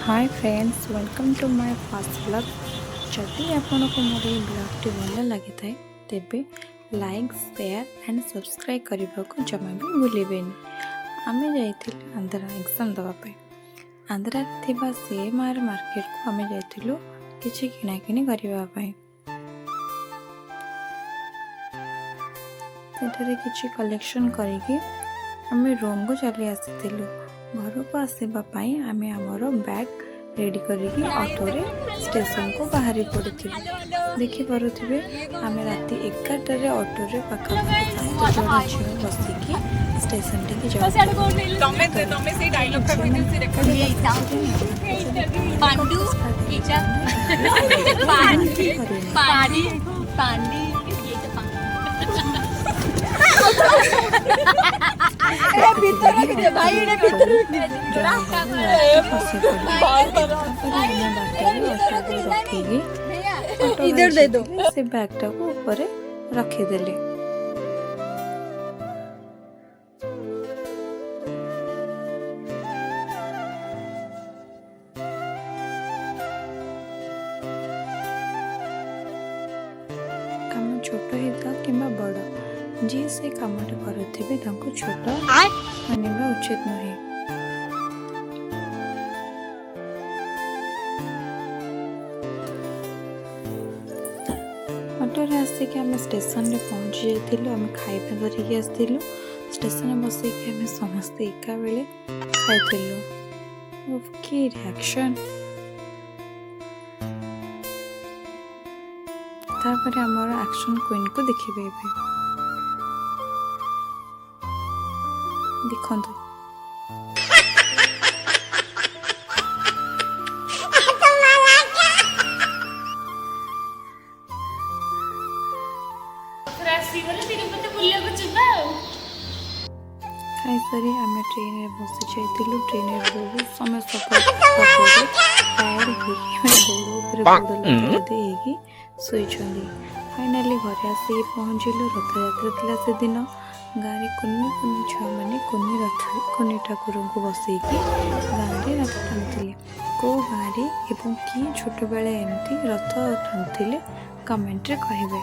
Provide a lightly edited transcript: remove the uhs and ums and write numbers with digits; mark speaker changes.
Speaker 1: Hi friends welcome to my first blog जदि आपको मोर ये ब्लॉगटी भल लगी था तेबे लाइक शेयर एंड सब्सक्राइब करने को जमा भी भूलें। आम जाइए आंध्रा एग्जाम दवापाई आंध्रा सीएमआर मार्केट को आम जाइलु किसी किणाकिणी करने किसी कलेक्शन करी आम रूम को चली आसीलु। घर को आसवाई आम आमर बैग रेडी करके ऑटो रे स्टेशन को बाहरी पड़ू देखिपे आम राति 11 ऑटो रे पाखापाखि 7 जन झील बसिकी स्टेशन टी इधर दे दो से बैग टा को ऊपर रखीदेले। काम छोट होता कि बड़ जी से कामटा करुवे छोट मानवा उचित नुहे। ऑटोरे आसिक आम स्टेशन में पहुँची जाइलु। आम खाइबा धरिकी आसलु स्टेशन बस आम समस्ते एका बेले खाइलु। कि रिएक्शन तापर आमर एक्शन क्वीन को देखिबे देखंतु खाईसारी आम ट्रेन में बसी जाइलु। ट्रेन बहुत समय सफर टायर्ड गोड़ शोई फाइनाली घर आसिक पहुँचलु। रथयात्रा थिला से दिन गाँव कुनि कुनि छुआ मैंने कुनि ठाकुर को बसैकी गाँव में रथ टाणुले। कौ गाँव कि छोट बेले एमती रथ टाणुले कमेंट रे कहिबे।